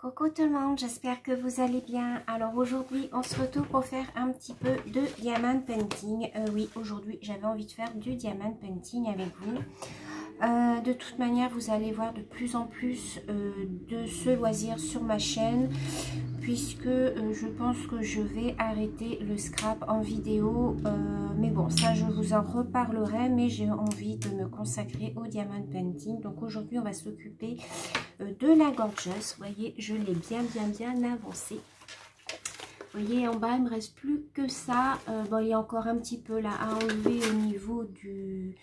Coucou tout le monde, j'espère que vous allez bien. Alors aujourd'hui on se retrouve pour faire un petit peu de diamond painting. Oui, aujourd'hui j'avais envie de faire du diamond painting avec vous. De toute manière vous allez voir de plus en plus de ce loisir sur ma chaîne, puisque je pense que je vais arrêter le scrap en vidéo. Mais bon, ça je vous en reparlerai, mais j'ai envie de me consacrer au diamond painting. Donc aujourd'hui on va s'occuper de la gorgeous. Vous voyez, je l'ai bien avancé. Vous voyez, en bas il me reste plus que ça. Bon, il y a encore un petit peu là à enlever au niveau de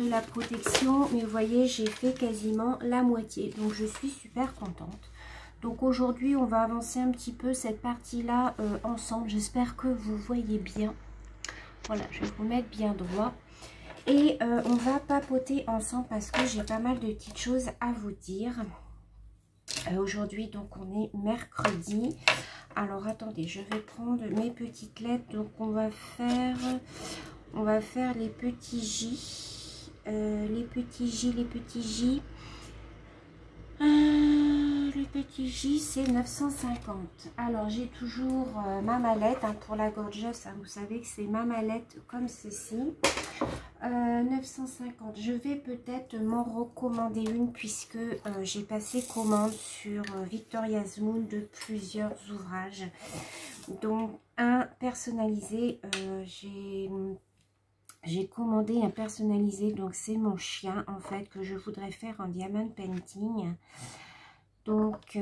la protection, mais vous voyez, j'ai fait quasiment la moitié, donc je suis super contente. Donc aujourd'hui on va avancer un petit peu cette partie là ensemble. J'espère que vous voyez bien. Voilà, je vais vous mettre bien droit. Et on va papoter ensemble parce que j'ai pas mal de petites choses à vous dire. Aujourd'hui, donc, on est mercredi. Alors, attendez, je vais prendre mes petites lettres. Donc, on va faire les petits J. Les petits J. Les petits J, c'est 950. Alors, j'ai toujours ma mallette hein, pour la gorgeous. Hein, vous savez que c'est ma mallette comme ceci. 950. Je vais peut-être m'en recommander une puisque j'ai passé commande sur Victoria's Moon de plusieurs ouvrages. Donc, un personnalisé. J'ai commandé un personnalisé. Donc, c'est mon chien en fait que je voudrais faire en diamond painting. Donc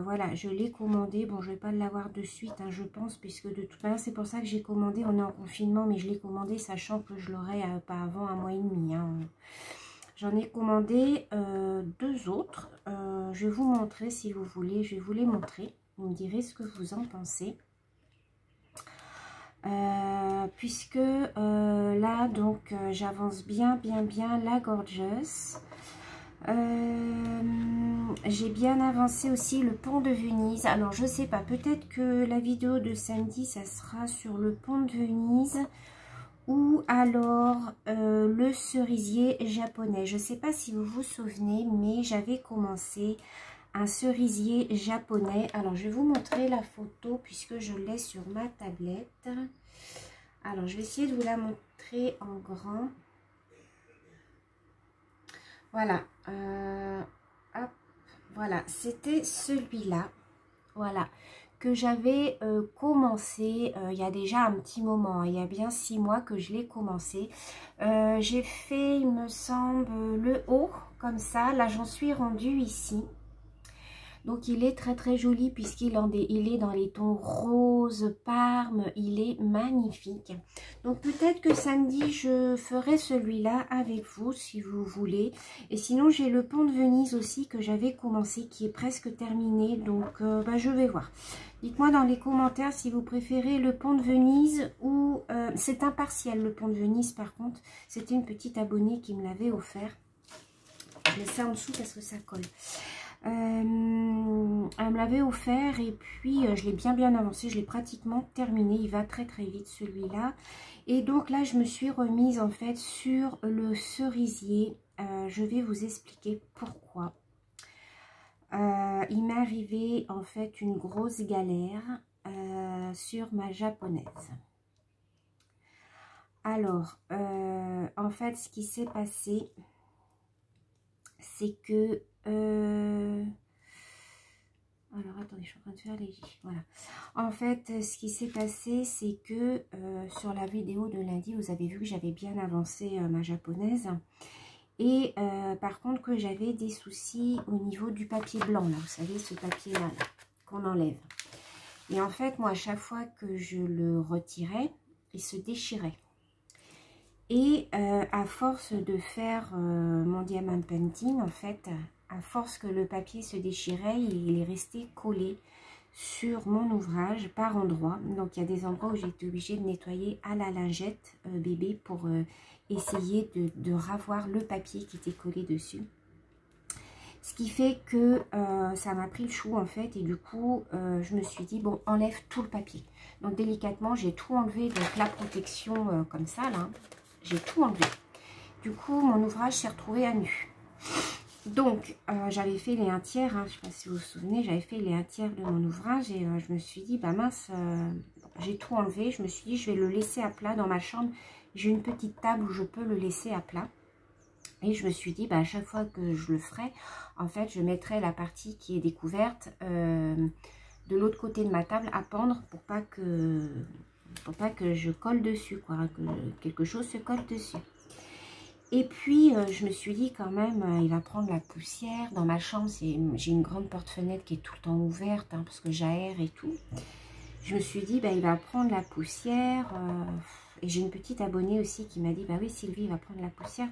voilà, je l'ai commandé. Bon, je vais pas l'avoir de suite, hein, je pense, puisque de toute manière, c'est pour ça que j'ai commandé. On est en confinement, mais je l'ai commandé sachant que je l'aurai pas avant un mois et demi. Hein. J'en ai commandé deux autres. Je vais vous montrer si vous voulez. Je vais vous les montrer. Vous me direz ce que vous en pensez. Puisque là, donc, j'avance bien la gorgeous. J'ai bien avancé aussi le pont de Venise. Alors je sais pas, peut-être que la vidéo de samedi ça sera sur le pont de Venise ou alors le cerisier japonais. Je sais pas si vous vous souvenez, mais j'avais commencé un cerisier japonais. Alors je vais vous montrer la photo puisque je l'ai sur ma tablette. Alors je vais essayer de vous la montrer en grand. Voilà, hop, voilà, c'était celui-là, voilà, que j'avais commencé il y a déjà un petit moment, hein, il y a bien 6 mois que je l'ai commencé. J'ai fait, il me semble, le haut, comme ça, là j'en suis rendue ici. Donc il est très joli puisqu'il est dans les tons rose, parme, il est magnifique. Donc peut-être que samedi je ferai celui-là avec vous si vous voulez. Et sinon j'ai le pont de Venise aussi que j'avais commencé qui est presque terminé. Donc je vais voir. Dites-moi dans les commentaires si vous préférez le pont de Venise ou... c'est impartial le pont de Venise par contre. C'était une petite abonnée qui me l'avait offert. Je mets ça en dessous parce que ça colle. Elle me l'avait offert et puis je l'ai bien avancé, je l'ai pratiquement terminé, il va très vite celui-là. Et donc là je me suis remise en fait sur le cerisier. Je vais vous expliquer pourquoi. Il m'est arrivé en fait une grosse galère sur ma japonaise. Alors en fait ce qui s'est passé, c'est que alors attendez, je suis en train de faire les J. Voilà. En fait, ce qui s'est passé, c'est que sur la vidéo de lundi, vous avez vu que j'avais bien avancé ma japonaise. Et par contre, que j'avais des soucis au niveau du papier blanc, là. Vous savez, ce papier-là, là, qu'on enlève. Et en fait, moi, à chaque fois que je le retirais, il se déchirait. Et à force de faire mon diamond painting, en fait, à force que le papier se déchirait, il est resté collé sur mon ouvrage par endroits. Donc il y a des endroits où j'ai été obligée de nettoyer à la lingette bébé pour essayer de ravoir le papier qui était collé dessus. Ce qui fait que ça m'a pris le chou en fait, et du coup je me suis dit bon, enlève tout le papier. Donc délicatement j'ai tout enlevé, donc la protection comme ça là, j'ai tout enlevé. Du coup mon ouvrage s'est retrouvé à nu. Donc, j'avais fait les 1/3, hein, je ne sais pas si vous vous souvenez, j'avais fait les 1/3 de mon ouvrage et je me suis dit, bah mince, j'ai tout enlevé. Je me suis dit, je vais le laisser à plat dans ma chambre. J'ai une petite table où je peux le laisser à plat. Et je me suis dit, bah, à chaque fois que je le ferai, en fait, je mettrai la partie qui est découverte de l'autre côté de ma table à pendre pour pas que je colle dessus, quoi, que quelque chose se colle dessus. Et puis, je me suis dit quand même, il va prendre la poussière. Dans ma chambre, j'ai une grande porte-fenêtre qui est tout le temps ouverte, hein, parce que j'aère et tout. Je me suis dit, bah, il va prendre la poussière. Et j'ai une petite abonnée aussi qui m'a dit, bah oui, Sylvie, il va prendre la poussière,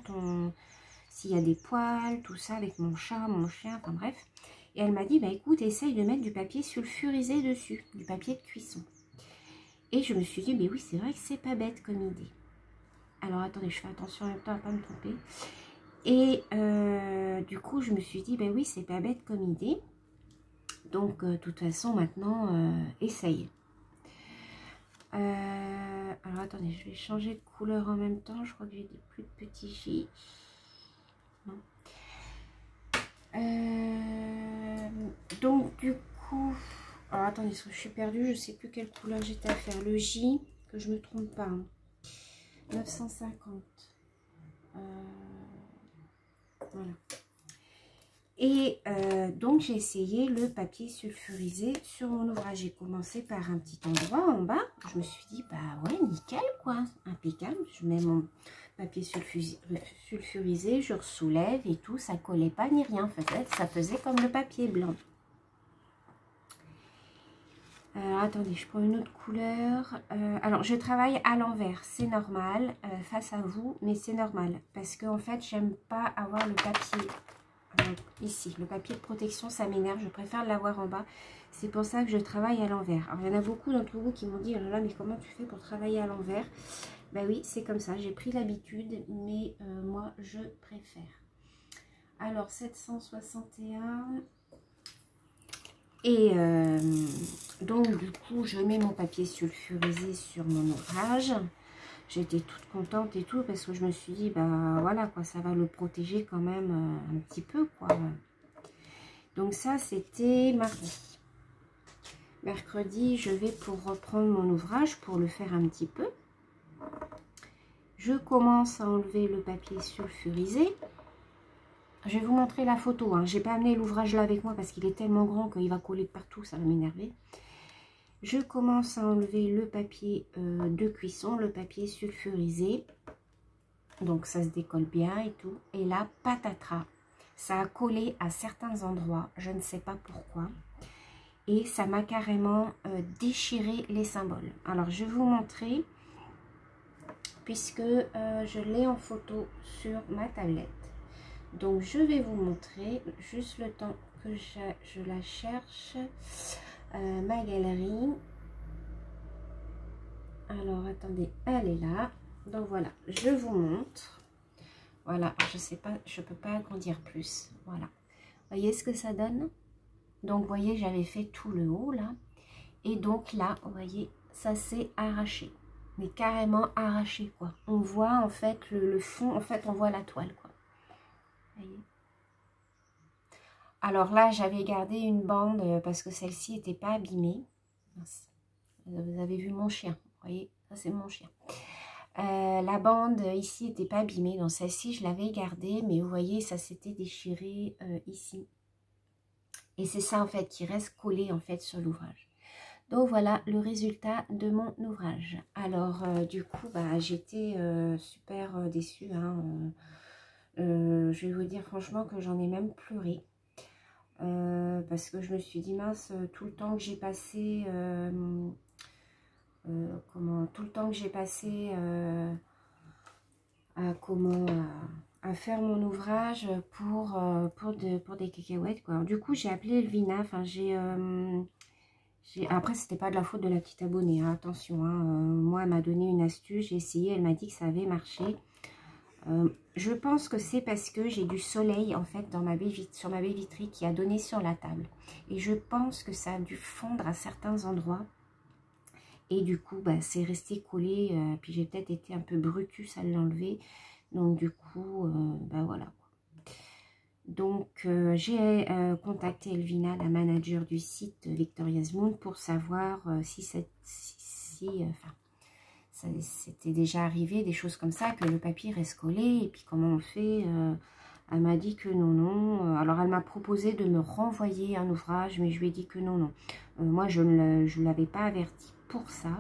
s'il y a des poils, tout ça, avec mon chat, mon chien, enfin bref. Et elle m'a dit, bah écoute, essaye de mettre du papier sulfurisé dessus, du papier de cuisson. Et je me suis dit, mais oui, c'est vrai que c'est pas bête comme idée. Alors, attendez, je fais attention en même temps à ne pas me tromper. Et du coup, je me suis dit, ben oui, c'est pas bête comme idée. Donc, de toute façon, maintenant, essaye. Alors, attendez, je vais changer de couleur en même temps. Je crois que j'ai des plus petits J. Non. Donc, du coup... Alors, attendez, je suis perdue. Je ne sais plus quelle couleur j'étais à faire. Le J, que je ne me trompe pas. Hein. 950. Voilà. Et donc j'ai essayé le papier sulfurisé sur mon ouvrage. J'ai commencé par un petit endroit en bas. Je me suis dit, bah ouais, nickel quoi, impeccable. Je mets mon papier sulfurisé, je soulève et tout, ça collait pas ni rien. Ça faisait comme le papier blanc. Attendez, je prends une autre couleur. Alors, je travaille à l'envers, c'est normal, face à vous, mais c'est normal. Parce que en fait, j'aime pas avoir le papier ici. Le papier de protection, ça m'énerve, je préfère l'avoir en bas. C'est pour ça que je travaille à l'envers. Alors, il y en a beaucoup d'entre vous qui m'ont dit, oh là là, mais comment tu fais pour travailler à l'envers? Ben oui, c'est comme ça, j'ai pris l'habitude, mais moi, je préfère. Alors, 761... Et donc, du coup, je mets mon papier sulfurisé sur mon ouvrage. J'étais toute contente et tout parce que je me suis dit, bah voilà, quoi, ça va le protéger quand même un petit peu, quoi. Donc ça, c'était mardi. Mercredi, je vais pour reprendre mon ouvrage pour le faire un petit peu. Je commence à enlever le papier sulfurisé. Je vais vous montrer la photo. Hein. Je n'ai pas amené l'ouvrage là avec moi parce qu'il est tellement grand qu'il va coller partout. Ça va m'énerver. Je commence à enlever le papier de cuisson, le papier sulfurisé. Donc, ça se décolle bien et tout. Et là, patatras. Ça a collé à certains endroits. Je ne sais pas pourquoi. Et ça m'a carrément déchiré les symboles. Alors, je vais vous montrer. Puisque je l'ai en photo sur ma tablette. Donc, je vais vous montrer, juste le temps que je la cherche, ma galerie. Alors, attendez, elle est là. Donc, voilà, je vous montre. Voilà, je sais pas, je peux pas agrandir plus. Voilà. Voyez ce que ça donne? Donc, vous voyez, j'avais fait tout le haut, là. Et donc, là, vous voyez, ça s'est arraché. Mais carrément arraché, quoi. On voit, en fait, le fond, en fait, on voit la toile, quoi. Voyez. Alors là, j'avais gardé une bande parce que celle-ci n'était pas abîmée. Vous avez vu mon chien, vous voyez, ça c'est mon chien. La bande ici n'était pas abîmée, donc celle-ci je l'avais gardée, mais vous voyez, ça s'était déchiré ici. Et c'est ça en fait qui reste collé en fait sur l'ouvrage. Donc voilà le résultat de mon ouvrage. Alors du coup, bah, j'étais super déçue. Hein, je vais vous dire franchement que j'en ai même pleuré. Parce que je me suis dit, mince, tout le temps que j'ai passé... tout le temps que j'ai passé à faire mon ouvrage pour des cacahuètes, quoi. Alors, du coup, j'ai appelé Elvina. Enfin, après, c'était pas de la faute de la petite abonnée, hein, attention. Hein, moi, elle m'a donné une astuce, j'ai essayé, elle m'a dit que ça avait marché. Je pense que c'est parce que j'ai du soleil en fait sur ma baie vitrée qui a donné sur la table. Et je pense que ça a dû fondre à certains endroits. Et du coup, bah, c'est resté collé. Puis j'ai peut-être été un peu brutus à l'enlever. Donc du coup, bah voilà. Donc, j'ai contacté Elvina, la manager du site Victoria's Moon, pour savoir si c'était déjà arrivé, des choses comme ça, que le papier reste collé, et puis comment on fait. Elle m'a dit que non, non. Alors, elle m'a proposé de me renvoyer un ouvrage, mais je lui ai dit que non, non. Moi, je ne l'avais pas averti pour ça.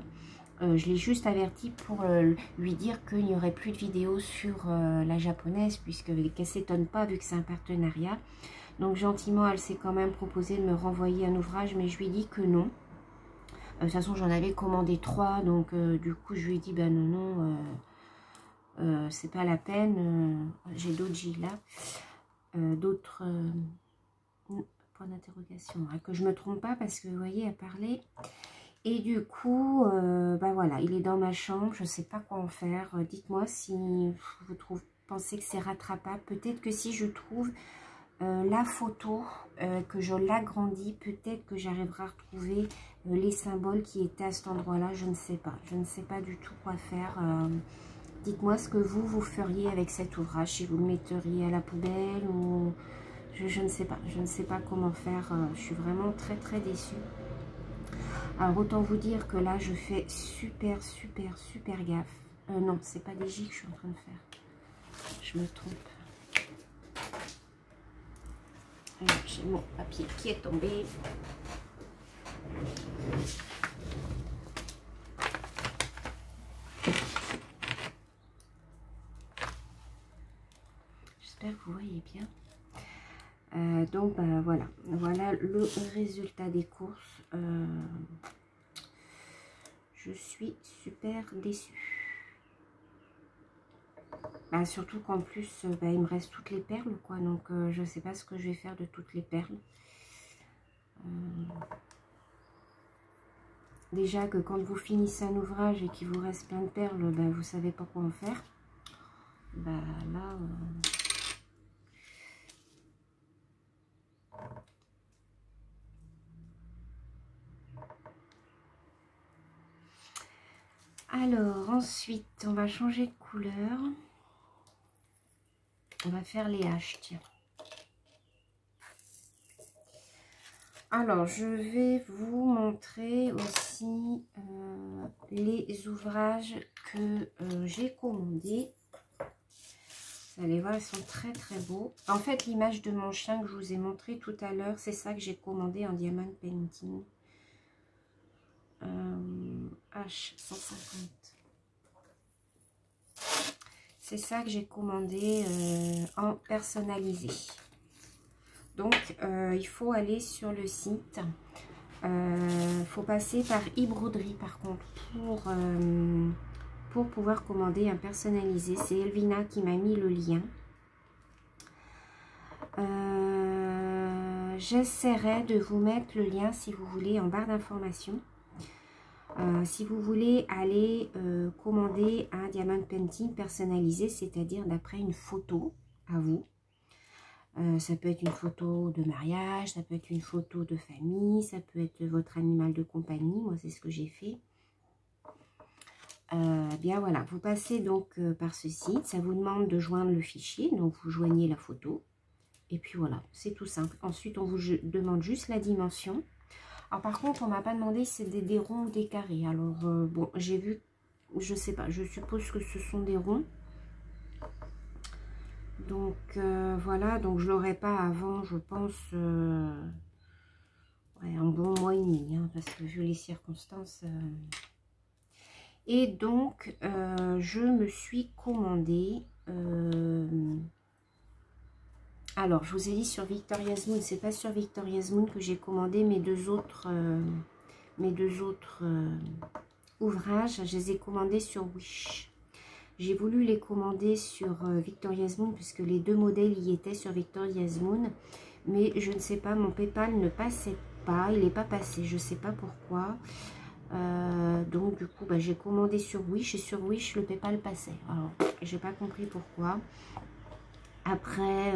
Je l'ai juste averti pour lui dire qu'il n'y aurait plus de vidéos sur la japonaise, qu'elle ne s'étonne pas vu que c'est un partenariat. Donc gentiment, elle s'est quand même proposé de me renvoyer un ouvrage, mais je lui ai dit que non. De toute façon, j'en avais commandé 3, donc du coup, je lui ai dit, ben non, non, c'est pas la peine. J'ai d'autres J là, d'autres points d'interrogation, hein, que je me trompe pas, parce que vous voyez, elle parlait. Et du coup, ben voilà, il est dans ma chambre, je ne sais pas quoi en faire. Dites-moi si vous pensez que c'est rattrapable. Peut-être que si je trouve la photo, que je l'agrandis, peut-être que j'arriverai à retrouver les symboles qui étaient à cet endroit-là. Je ne sais pas. Je ne sais pas du tout quoi faire. Dites-moi ce que vous feriez avec cet ouvrage. Si vous le metteriez à la poubelle ou... Je ne sais pas. Je ne sais pas comment faire. Je suis vraiment très très déçue. Alors autant vous dire que là je fais super gaffe. Non, c'est pas des J que je suis en train de faire. Je me trompe. J'ai mon papier qui est tombé. J'espère que vous voyez bien. Donc voilà, voilà le résultat des courses. Je suis super déçue. Surtout qu'en plus, il me reste toutes les perles, quoi. Donc, je ne sais pas ce que je vais faire de toutes les perles. Déjà que quand vous finissez un ouvrage et qu'il vous reste plein de perles, vous ne savez pas quoi en faire. Là... Alors, ensuite, on va changer de couleur. On va faire les H, tiens. Alors, je vais vous montrer aussi les ouvrages que j'ai commandés. Vous allez voir, ils sont très beaux. En fait, l'image de mon chien que je vous ai montré tout à l'heure, c'est ça que j'ai commandé en diamond painting. H150. C'est ça que j'ai commandé en personnalisé. Donc, il faut aller sur le site. Il faut passer par e-broderie par contre pour pouvoir commander un personnalisé. C'est Elvina qui m'a mis le lien. J'essaierai de vous mettre le lien si vous voulez en barre d'informations. Si vous voulez aller commander un diamond painting personnalisé, c'est-à-dire d'après une photo à vous. Ça peut être une photo de mariage, ça peut être une photo de famille, ça peut être votre animal de compagnie. Moi, c'est ce que j'ai fait. Bien voilà, vous passez donc par ce site. Ça vous demande de joindre le fichier. Donc, vous joignez la photo. Et puis voilà, c'est tout simple. Ensuite, on vous demande juste la dimension. Alors par contre, on m'a pas demandé si c'est des ronds ou des carrés. Alors bon, j'ai vu, je sais pas, je suppose que ce sont des ronds. Donc voilà, donc je l'aurai pas avant, je pense, ouais, un bon mois et demi, hein, parce que vu les circonstances. Et donc, je me suis commandé... Alors, je vous ai dit sur Victoria's Moon, c'est pas sur Victoria's Moon que j'ai commandé mes deux autres ouvrages. Je les ai commandés sur Wish. J'ai voulu les commander sur Victoria's Moon puisque les deux modèles y étaient sur Victoria's Moon. Mais je ne sais pas, mon PayPal ne passait pas, il n'est pas passé, je ne sais pas pourquoi. Donc du coup, j'ai commandé sur Wish et sur Wish, le PayPal passait. Alors, j'ai pas compris pourquoi. Après...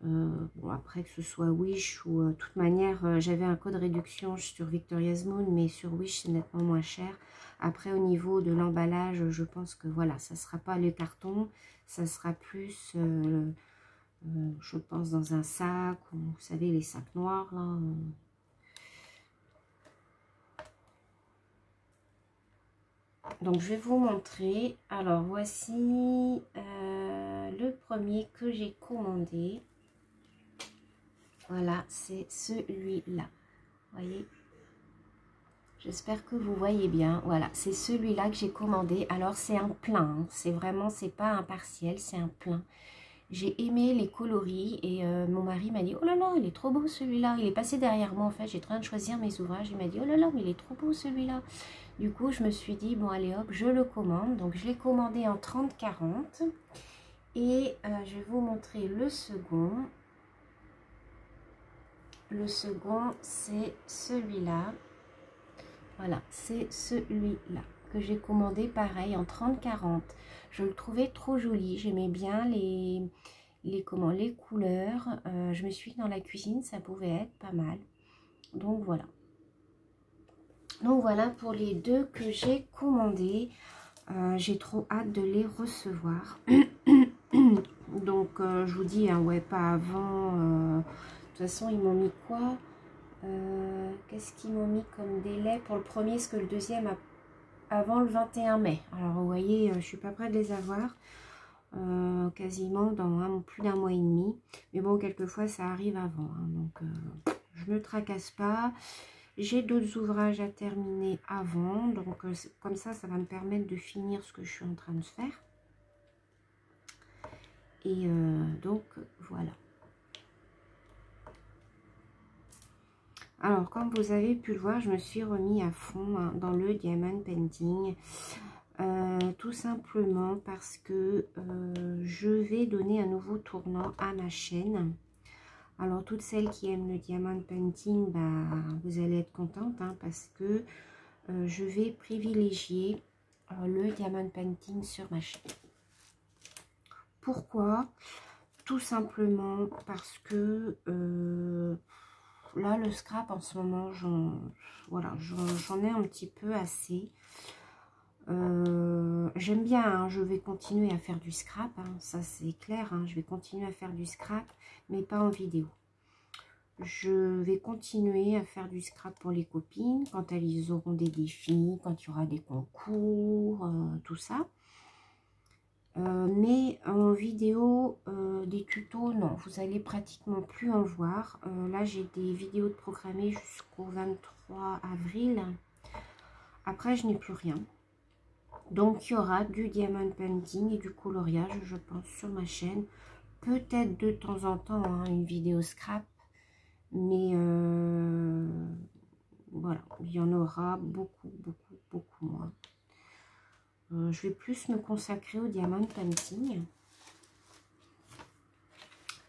bon, après que ce soit Wish ou de toute manière j'avais un code réduction sur Victoria's Moon, mais sur Wish c'est nettement moins cher. Après au niveau de l'emballage, je pense que voilà, ça sera pas le carton, ça sera plus je pense dans un sac, ou, vous savez, les sacs noirs, là. Donc, je vais vous montrer. Alors, voici le premier que j'ai commandé. Voilà, c'est celui-là. Voyez? J'espère que vous voyez bien. Voilà, c'est celui-là que j'ai commandé. Alors, c'est un plein. Hein. C'est vraiment, c'est pas un partiel, c'est un plein. J'ai aimé les coloris et mon mari m'a dit « Oh là là, il est trop beau celui-là ». Il est passé derrière moi en fait, j'étais en train de choisir mes ouvrages. Il m'a dit « Oh là là, mais il est trop beau celui-là ». Du coup, je me suis dit « Bon, allez hop, je le commande ». Donc, je l'ai commandé en 30-40. Et je vais vous montrer le second. Le second, c'est celui-là. Voilà, c'est celui-là que j'ai commandé pareil en 30-40. Je le trouvais trop joli. J'aimais bien les couleurs. Je me suis dit dans la cuisine, ça pouvait être pas mal. Donc voilà. Donc voilà pour les deux que j'ai commandés. J'ai trop hâte de les recevoir. Donc je vous dis, hein, ouais, pas avant. De toute façon, ils m'ont mis quoi? Qu'est-ce qu'ils m'ont mis comme délai pour le premier? Parce que le deuxième avant le 21 mai. Alors vous voyez, je suis pas prête de les avoir. Quasiment dans plus d'1 mois et demi. Mais bon, quelquefois ça arrive avant. Hein, donc je ne tracasse pas. J'ai d'autres ouvrages à terminer avant. Donc comme ça va me permettre de finir ce que je suis en train de faire. Et donc voilà. Alors, comme vous avez pu le voir, je me suis remis à fond hein, dans le diamond painting. Tout simplement parce que je vais donner un nouveau tournant à ma chaîne. Alors, toutes celles qui aiment le diamond painting, bah, vous allez être contentes hein, parce que je vais privilégier le diamond painting sur ma chaîne. Pourquoi? Tout simplement parce que là, le scrap en ce moment, j'en ai un petit peu assez. J'aime bien, hein, je vais continuer à faire du scrap, hein, ça c'est clair, hein, je vais continuer à faire du scrap, mais pas en vidéo. Je vais continuer à faire du scrap pour les copines, quand elles auront des défis, quand il y aura des concours, tout ça. Mais en vidéo, des tutos, non, vous allez pratiquement plus en voir. Là, j'ai des vidéos de programmées jusqu'au 23 avril. Après, je n'ai plus rien. Donc, il y aura du diamond painting et du coloriage, je pense, sur ma chaîne. Peut-être de temps en temps, hein, une vidéo scrap. Mais voilà, il y en aura beaucoup, beaucoup, beaucoup moins. Je vais plus me consacrer au diamond painting.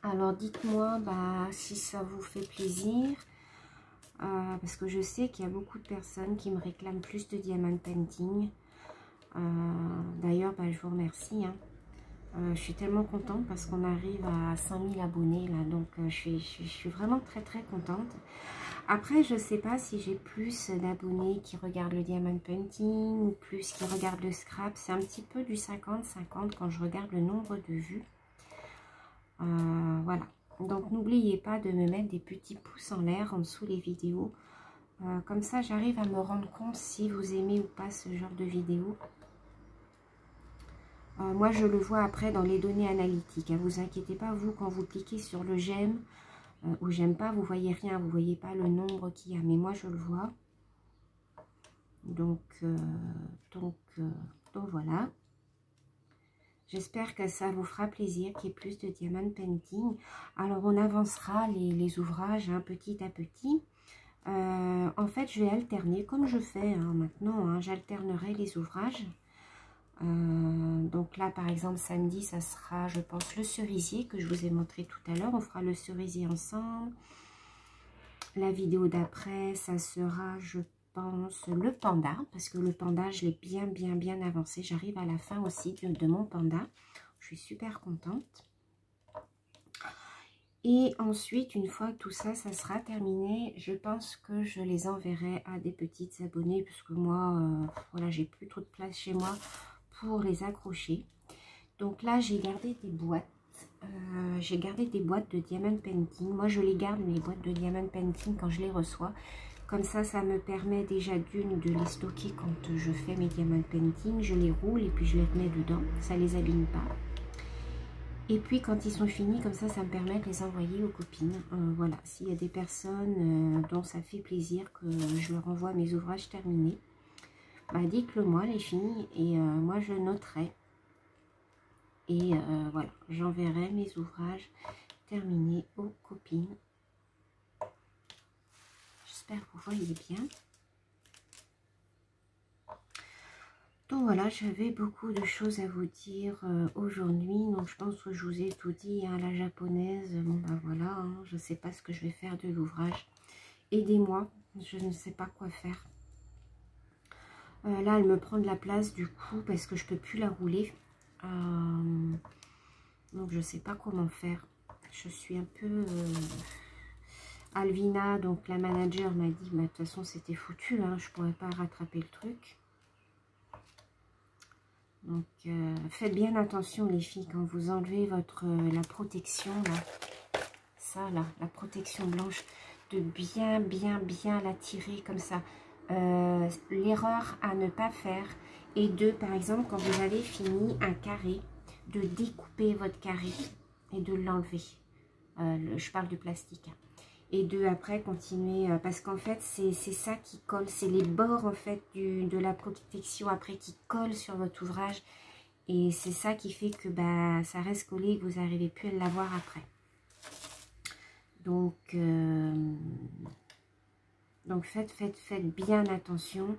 Alors, dites-moi bah, si ça vous fait plaisir. Parce que je sais qu'il y a beaucoup de personnes qui me réclament plus de diamond painting. D'ailleurs, bah, je vous remercie. Hein. Je suis tellement contente parce qu'on arrive à 5000 abonnés là, donc je suis vraiment très très contente. Après, je ne sais pas si j'ai plus d'abonnés qui regardent le diamond painting ou plus qui regardent le scrap. C'est un petit peu du 50-50 quand je regarde le nombre de vues. Voilà. Donc n'oubliez pas de me mettre des petits pouces en l'air en dessous les vidéos. Comme ça, j'arrive à me rendre compte si vous aimez ou pas ce genre de vidéo. Moi, je le vois après dans les données analytiques. Ne vous inquiétez pas, vous, quand vous cliquez sur le j'aime ou j'aime pas, vous voyez rien. Vous voyez pas le nombre qu'il y a. Mais moi, je le vois. Donc voilà. J'espère que ça vous fera plaisir qu'il y ait plus de diamond painting. Alors, on avancera les ouvrages hein, petit à petit. En fait, je vais alterner comme je fais hein, maintenant. Hein, j'alternerai les ouvrages. Donc là, par exemple, samedi, ça sera, je pense, le cerisier que je vous ai montré tout à l'heure. On fera le cerisier ensemble. La vidéo d'après, ça sera, je pense, le panda. Parce que le panda, je l'ai bien avancé. J'arrive à la fin aussi de mon panda. Je suis super contente. Et ensuite, une fois que tout ça, ça sera terminé, je pense que je les enverrai à des petites abonnées. Parce que moi, voilà, j'ai plus trop de place chez moi pour les accrocher. Donc là, j'ai gardé des boîtes. j'ai gardé des boîtes de diamond painting. Moi, je les garde, les boîtes de diamond painting, quand je les reçois. Comme ça me permet déjà d'une de les stocker quand je fais mes diamond painting. Je les roule et puis je les remets dedans. Ça les abîme pas. Et puis, quand ils sont finis, comme ça me permet de les envoyer aux copines. Voilà, s'il y a des personnes dont ça fait plaisir que je leur envoie mes ouvrages terminés, bah, dites-le moi les filles, et moi je noterai. Et voilà, j'enverrai mes ouvrages terminés aux copines. J'espère que vous voyez bien. Donc voilà, j'avais beaucoup de choses à vous dire aujourd'hui. Donc je pense que je vous ai tout dit, hein, la japonaise. Bon ben voilà, hein, je ne sais pas ce que je vais faire de l'ouvrage. Aidez-moi, je ne sais pas quoi faire. Là, elle me prend de la place du coup parce que je peux plus la rouler. Donc je sais pas comment faire. Je suis un peu... Alvina, donc la manager, m'a dit, bah, de toute façon c'était foutu, hein, je pourrais pas rattraper le truc. Donc faites bien attention les filles quand vous enlevez votre la protection là, ça là, la protection blanche, de bien la tirer comme ça. L'erreur à ne pas faire est de, par exemple, quand vous avez fini un carré, de découper votre carré et de l'enlever. Je parle du plastique. Et de après continuer, parce qu'en fait c'est ça qui colle, c'est les bords en fait de la protection après qui collent sur votre ouvrage. Et c'est ça qui fait que bah, ça reste collé et que vous n'arrivez plus à l'avoir après. Donc faites bien attention.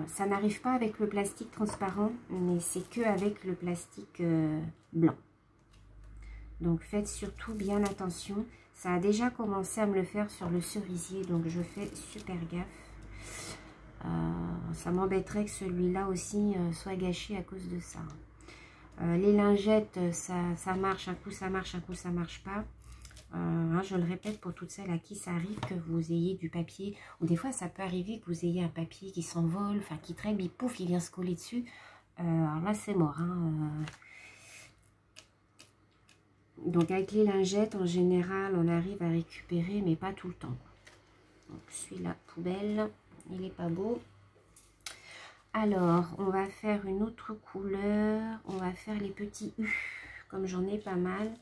Ça n'arrive pas avec le plastique transparent, mais c'est que avec le plastique blanc. Donc faites surtout bien attention. Ça a déjà commencé à me le faire sur le cerisier, donc je fais super gaffe. Ça m'embêterait que celui-là aussi soit gâché à cause de ça. Les lingettes, ça marche, un coup ça marche, un coup ça marche pas. Hein, je le répète pour toutes celles à qui ça arrive que vous ayez du papier, ou des fois ça peut arriver que vous ayez un papier qui s'envole, enfin qui traîne, il pouf, il vient se coller dessus. Alors là c'est mort. Hein, Donc avec les lingettes, en général, on arrive à récupérer, mais pas tout le temps. Donc celui-là, poubelle, il n'est pas beau. Alors, on va faire une autre couleur. On va faire les petits U, comme j'en ai pas mal.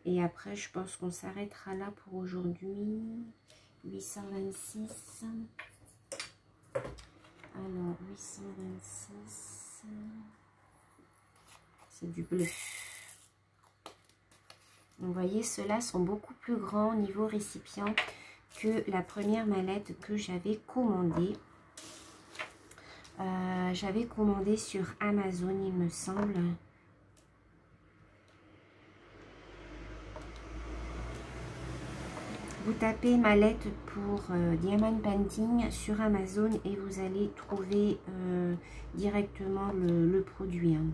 Et après, je pense qu'on s'arrêtera là pour aujourd'hui. 826. Alors, 826. C'est du bleu. Vous voyez, ceux-là sont beaucoup plus grands au niveau récipient que la première mallette que j'avais commandée. J'avais commandé sur Amazon, il me semble. Vous tapez mallette pour Diamond Painting sur Amazon et vous allez trouver directement le produit. Hein.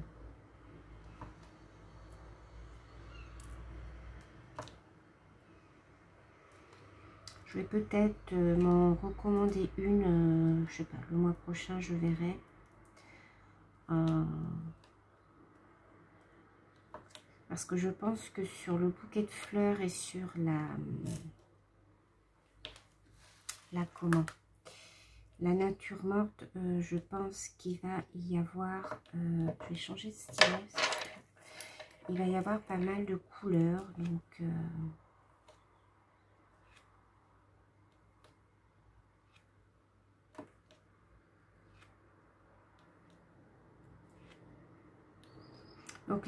Je vais peut-être m'en recommander une, je sais pas, le mois prochain je verrai. Parce que je pense que sur le bouquet de fleurs et sur la nature morte, je pense qu'il va y avoir, je vais changer de stylet, il va y avoir pas mal de couleurs, donc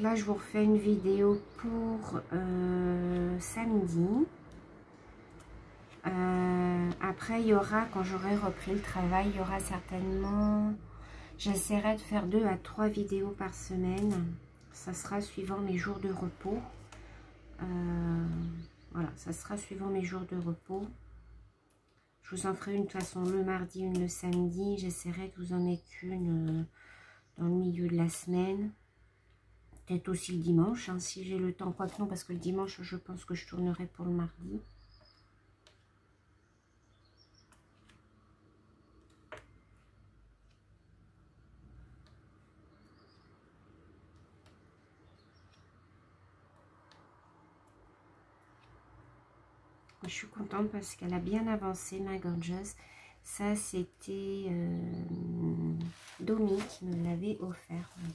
là, je vous refais une vidéo pour samedi. Après, il y aura, quand j'aurai repris le travail, il y aura certainement... J'essaierai de faire 2 à 3 vidéos par semaine. Ça sera suivant mes jours de repos. Voilà, ça sera suivant mes jours de repos. Je vous en ferai une de toute façon le mardi, une le samedi. J'essaierai de vous en mettre une dans le milieu de la semaine. Peut-être aussi le dimanche, hein, si j'ai le temps. Quoique non, parce que le dimanche, je pense que je tournerai pour le mardi. Je suis contente parce qu'elle a bien avancé, ma Gorgeous. Ça, c'était Domi qui me l'avait offert. Vous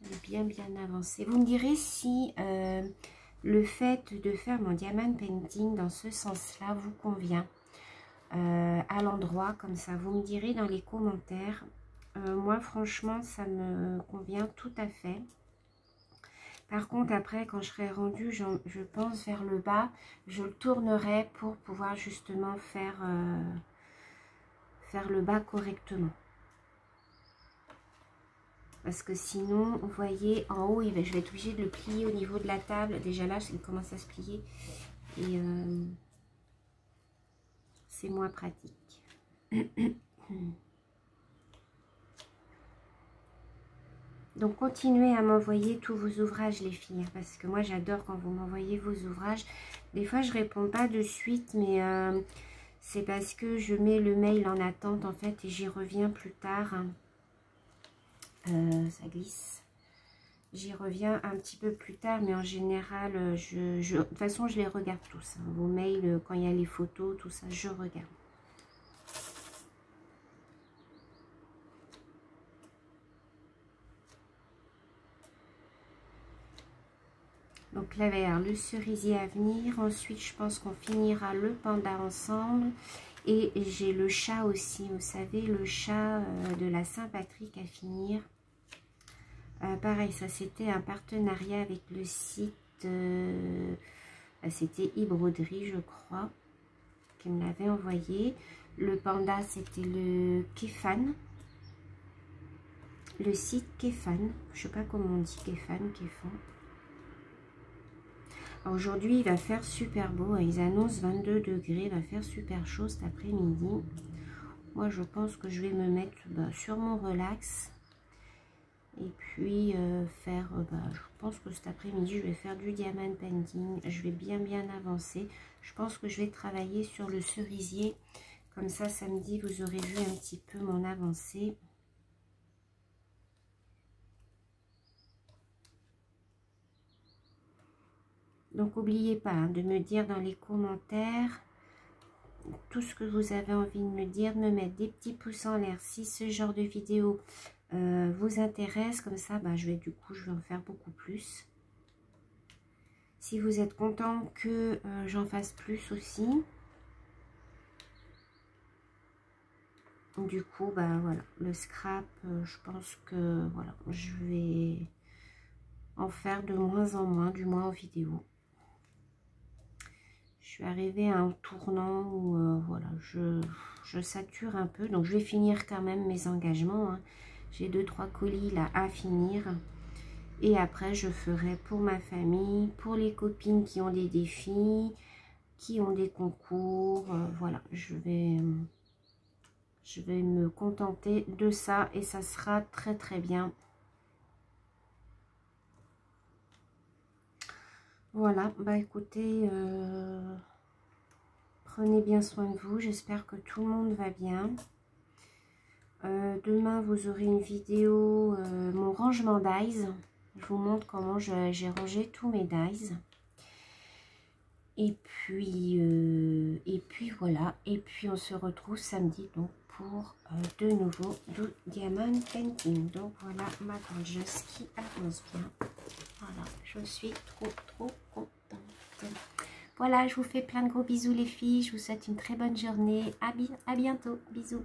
voyez, elle est bien avancée. Vous me direz si le fait de faire mon diamant painting dans ce sens-là vous convient. À l'endroit comme ça, vous me direz dans les commentaires. Moi franchement ça me convient tout à fait. Par contre après quand je serai rendue, je pense vers le bas, je le tournerai pour pouvoir justement faire le bas correctement, parce que sinon vous voyez en haut je vais être obligée de le plier au niveau de la table. Déjà là il commence à se plier et c'est moins pratique. Donc continuez à m'envoyer tous vos ouvrages les filles, parce que moi j'adore quand vous m'envoyez vos ouvrages. Des fois je réponds pas de suite, mais c'est parce que je mets le mail en attente en fait et j'y reviens plus tard. Ça glisse. J'y reviens un petit peu plus tard, mais en général de toute façon je les regarde tous. Vos mails, quand il y a les photos, tout ça, je regarde. Donc là, il y a le cerisier à venir. Ensuite, je pense qu'on finira le panda ensemble. Et j'ai le chat aussi. Vous savez, le chat de la Saint-Patrick à finir. Pareil, ça c'était un partenariat avec le site. C'était e-broderie, je crois, qui me l'avait envoyé. Le panda, c'était le Kefan. Le site Kefan. Je sais pas comment on dit Kefan. Aujourd'hui, il va faire super beau. Ils annoncent 22 degrés. Il va faire super chaud cet après-midi. Moi, je pense que je vais me mettre sur mon relax. Et puis, je pense que cet après-midi, je vais faire du diamant painting. Je vais bien avancer. Je pense que je vais travailler sur le cerisier. Comme ça, samedi, vous aurez vu un petit peu mon avancée. Donc, n'oubliez pas de me dire dans les commentaires tout ce que vous avez envie de me dire, de me mettre des petits pouces en l'air si ce genre de vidéo vous intéresse. Comme ça, je vais en faire beaucoup plus. Si vous êtes content que j'en fasse plus aussi. Du coup, voilà, le scrap, je pense que voilà, je vais en faire de moins en moins, du moins en vidéo. Je suis arrivée à un tournant où voilà, je sature un peu. Donc je vais finir quand même mes engagements. Hein. J'ai 2-3 colis là à finir. Et après je ferai pour ma famille, pour les copines qui ont des défis, qui ont des concours. Voilà, je vais me contenter de ça et ça sera très bien. Voilà, écoutez, prenez bien soin de vous. J'espère que tout le monde va bien. Demain, vous aurez une vidéo, mon rangement dies. Je vous montre comment j'ai rangé tous mes dies. Et puis voilà. Et puis, on se retrouve samedi donc pour de nouveau du diamant painting. Donc, voilà ma gorgeous qui avance bien. Voilà, je suis trop contente. Voilà, je vous fais plein de gros bisous les filles. Je vous souhaite une très bonne journée. À bientôt. Bisous.